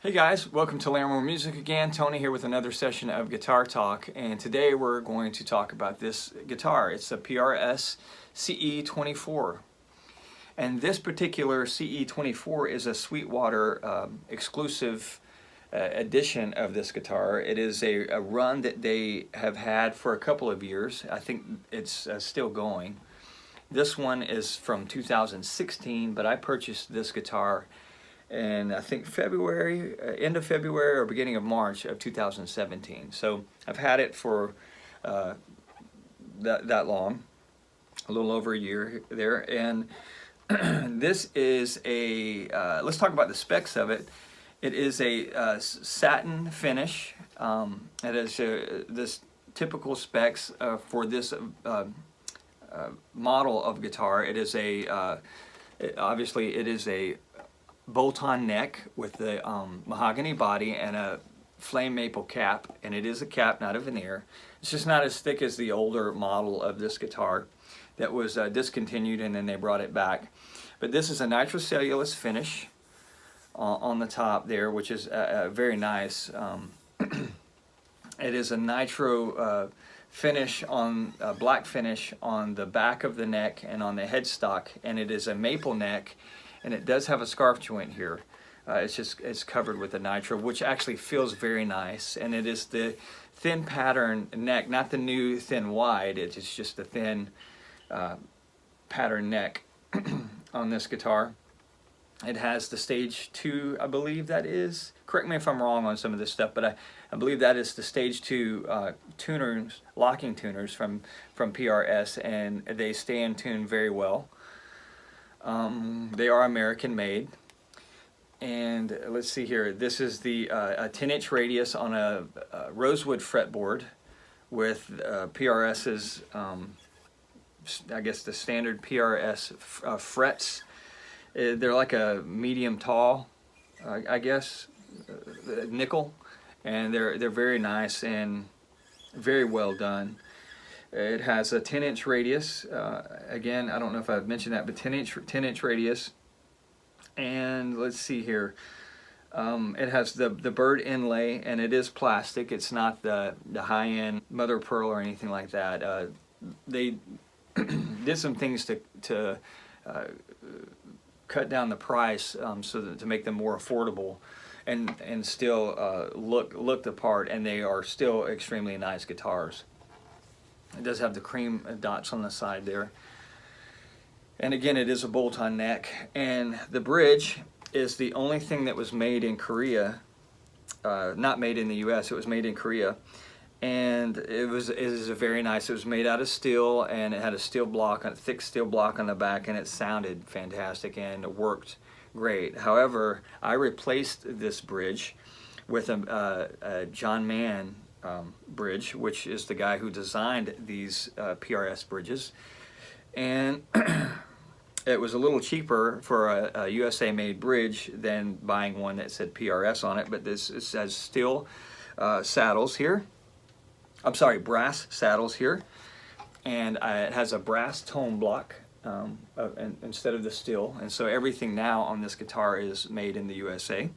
Hey guys, welcome to Larremore Music again. Tony here with another session of Guitar Talk, and today we're going to talk about this guitar. It's a PRS CE24, and this particular CE24 is a Sweetwater exclusive edition of this guitar. It is a run that they have had for a couple of years. I think it's still going. This one is from 2016, but I purchased this guitar and I think February, end of February or beginning of March of 2017. So I've had it for that long, a little over a year there. And this is a, let's talk about the specs of it. It is a satin finish. It is this typical specs for this model of guitar. It is a, obviously it is a bolt-on neck with the mahogany body and a flame maple cap, and it is a cap, not a veneer. It's just not as thick as the older model of this guitar that was discontinued and then they brought it back. But this is a nitrocellulose finish on the top there, which is very nice. It is a nitro finish on black finish on the back of the neck and on the headstock, and it is a maple neck. And it does have a scarf joint here. It's covered with a nitro, which actually feels very nice. And it is the thin pattern neck, not the new thin wide. It's just the thin pattern neck on this guitar. It has the stage 2, I believe that is. Correct me if I'm wrong on some of this stuff, but I believe that is the stage 2 tuners, locking tuners from PRS, and they stay in tune very well. They are American made, and let's see here, this is the a 10-inch radius on a rosewood fretboard with PRS's, I guess the standard PRS frets. They're like a medium tall, I guess, nickel, and they're very nice and very well done. It has a 10-inch radius. Again, I don't know if I've mentioned that, but 10-inch radius. And let's see here. It has the bird inlay, and it is plastic. It's not the high-end mother of pearl or anything like that. They did some things to cut down the price so that to make them more affordable, and still look the part. And they are still extremely nice guitars. It does have the cream dots on the side there. And again, it is a bolt-on neck. And the bridge is the only thing that was made in Korea, not made in the US, it was made in Korea. And it is a very nice, it was made out of steel, and it had a steel block, a thick steel block on the back, and it sounded fantastic and it worked great. However, I replaced this bridge with a John Mann bridge, which is the guy who designed these PRS bridges, and it was a little cheaper for a USA made bridge than buying one that said PRS on it. But this has steel saddles here, I'm sorry, brass saddles here, and it has a brass tone block instead of the steel, and so everything now on this guitar is made in the USA.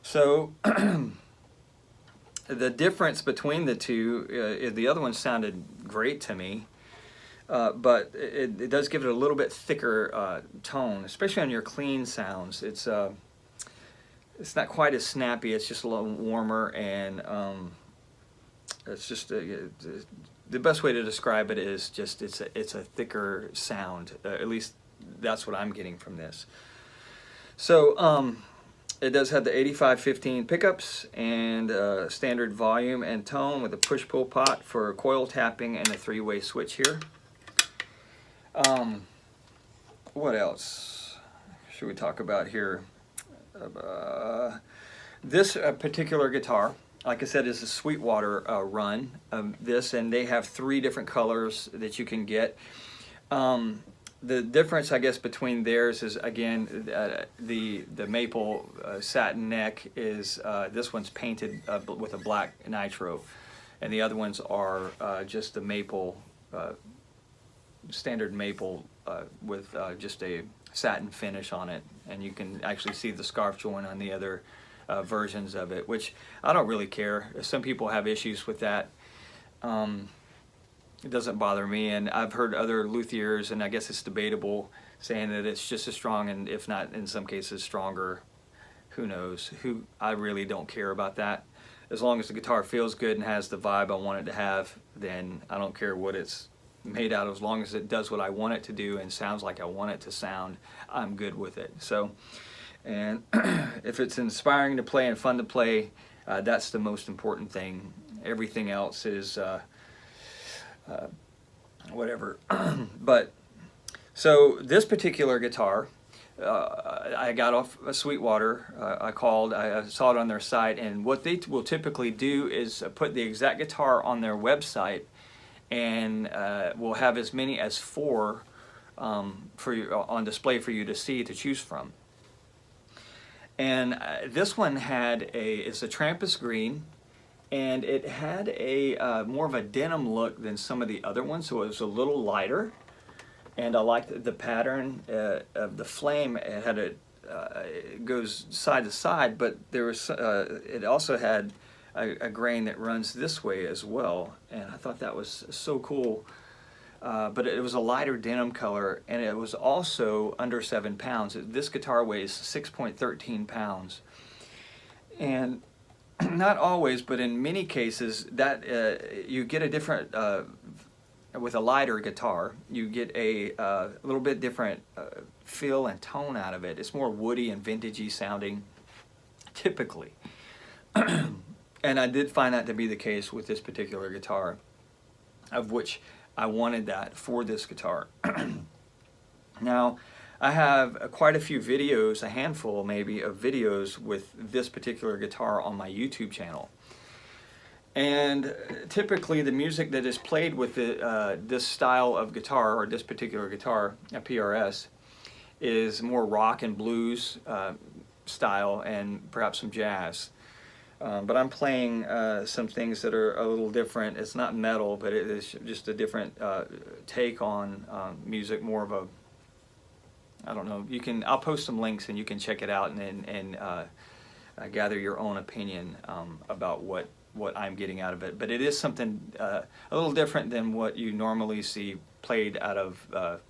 So the difference between the two, the other one sounded great to me, but it does give it a little bit thicker tone, especially on your clean sounds. It's not quite as snappy. It's just a little warmer, and it's just the best way to describe it is just it's a thicker sound. At least that's what I'm getting from this. So it does have the 8515 pickups and standard volume and tone with a push-pull pot for coil tapping and a 3-way switch here. What else should we talk about here? This particular guitar, like I said, is a Sweetwater run of this, and they have 3 different colors that you can get. The difference, I guess, between theirs is, again, the maple satin neck is, this one's painted with a black nitro, and the other ones are just the maple, standard maple with just a satin finish on it. And you can actually see the scarf joint on the other versions of it, which I don't really care. Some people have issues with that. It doesn't bother me, and I've heard other luthiers, and I guess it's debatable, saying that it's just as strong, and if not in some cases stronger. Who knows? I really don't care about that. As long as the guitar feels good and has the vibe I want it to have, then I don't care what it's made out of. As long as it does what I want it to do and sounds like I want it to sound, I'm good with it. So, and if it's inspiring to play and fun to play, that's the most important thing. Everything else is whatever. But so this particular guitar, I got off Sweetwater. I saw it on their site, and what they will typically do is put the exact guitar on their website, and will have as many as 4 for you, on display for you to see, to choose from. And this one it's a Trampus green, and it had a more of a denim look than some of the other ones, so it was a little lighter. And I liked the pattern of the flame. It had it goes side to side, but there was it also had a grain that runs this way as well, and I thought that was so cool. But it was a lighter denim color, and it was also under 7 pounds. This guitar weighs 6.13 pounds, and not always, but in many cases, that you get a different. With a lighter guitar, you get a little bit different feel and tone out of it. It's more woody and vintagey sounding, typically. And I did find that to be the case with this particular guitar, of which I wanted that for this guitar. Now, I have quite a few videos, a handful maybe, of videos with this particular guitar on my YouTube channel. And typically the music that is played with this style of guitar, or this particular guitar, a PRS, is more rock and blues style, and perhaps some jazz. But I'm playing some things that are a little different. It's not metal, but it is just a different take on music, more of a, I don't know, I'll post some links and you can check it out and gather your own opinion about what I'm getting out of it. But it is something a little different than what you normally see played out of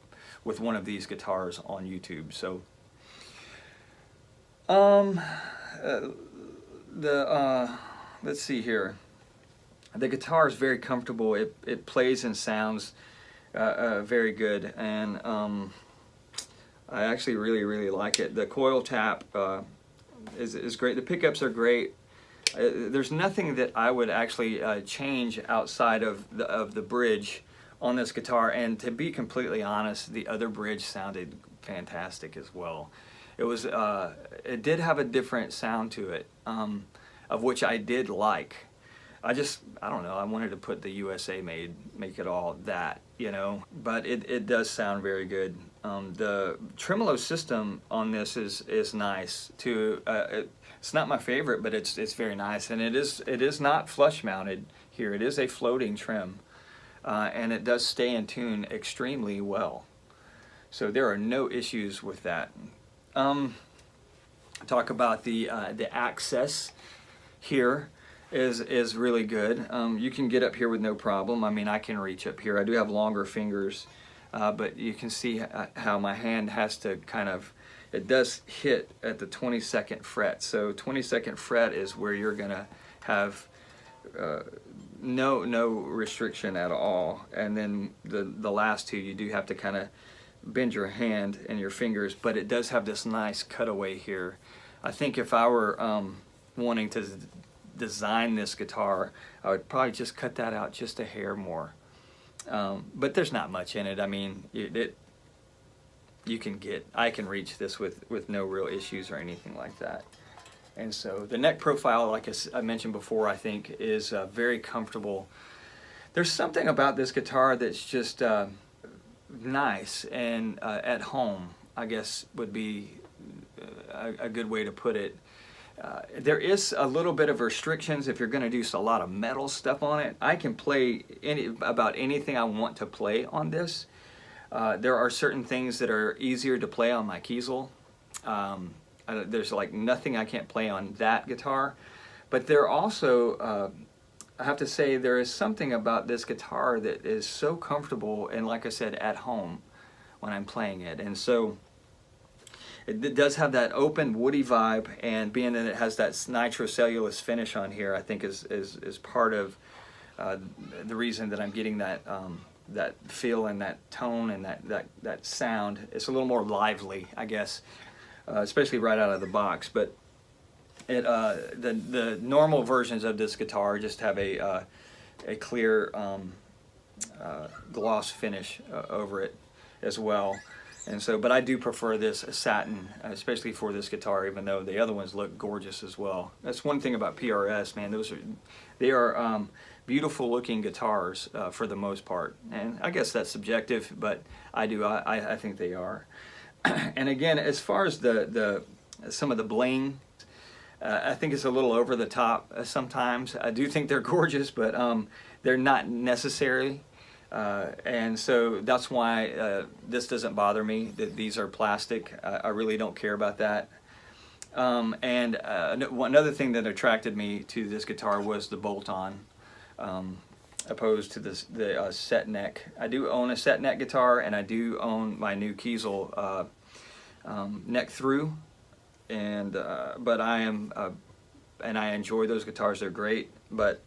with one of these guitars on YouTube. So let's see here. The guitar is very comfortable. It plays and sounds very good, and I actually really like it. The coil tap is great. The pickups are great. There's nothing that I would actually change outside of the bridge on this guitar, and to be completely honest, the other bridge sounded fantastic as well. It did have a different sound to it, of which I did like. I don't know, I wanted to put the USA made, make it all that, you know, but it does sound very good. The tremolo system on this is nice too. It's not my favorite, but it's very nice, and it is not flush mounted here. It is a floating trim, and it does stay in tune extremely well. So there are no issues with that. Talk about the access here is really good. You can get up here with no problem. I mean, I can reach up here. I do have longer fingers, but you can see how my hand has to kind of, it does hit at the 22nd fret. So 22nd fret is where you're gonna have no restriction at all. And then the last two, you do have to kind of bend your hand and your fingers, but it does have this nice cutaway here. I think if I were wanting to design this guitar, I would probably just cut that out just a hair more. But there's not much in it. I mean, I can reach this with no real issues or anything like that. And so the neck profile, like I mentioned before, I think is very comfortable. There's something about this guitar that's just nice, and at home, I guess would be a good way to put it. There is a little bit of restrictions if you're going to do a lot of metal stuff on it. I can play about anything I want to play on this. There are certain things that are easier to play on my Kiesel, there's like nothing I can't play on that guitar. But there also, I have to say, there is something about this guitar that is so comfortable, and like I said, at home when I'm playing it. And so it does have that open woody vibe, and being that it has that nitrocellulose finish on here, I think is part of the reason that I'm getting that that feel and that tone and that sound. It's a little more lively, I guess, especially right out of the box. But it the normal versions of this guitar just have a clear gloss finish over it as well. And so, but I do prefer this satin, especially for this guitar, even though the other ones look gorgeous as well. That's one thing about PRS, man. They are beautiful looking guitars for the most part. And I guess that's subjective, but I think they are. And again, as far as some of the bling, I think it's a little over the top sometimes. I do think they're gorgeous, but they're not necessary. And so that's why this doesn't bother me, that these are plastic. I really don't care about that. And another thing that attracted me to this guitar was the bolt-on, opposed to the set neck. I do own a set neck guitar, and I do own my new Kiesel neck through, and but I am and I enjoy those guitars. They're great, but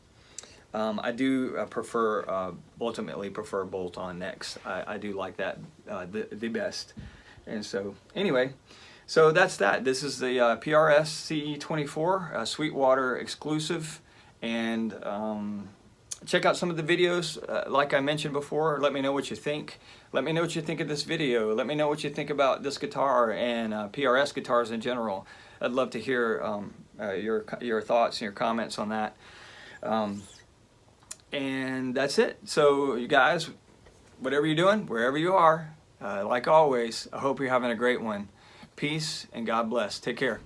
I do ultimately prefer bolt-on necks. I do like that the best. And so anyway, so that's that. This is the PRS CE24 Sweetwater exclusive, and check out some of the videos like I mentioned before. Let me know what you think. Let me know what you think of this video. Let me know what you think about this guitar and PRS guitars in general. I'd love to hear your thoughts and your comments on that. And that's it. So you guys, whatever you're doing, wherever you are, like always, I hope you're having a great one. Peace and God bless. Take care.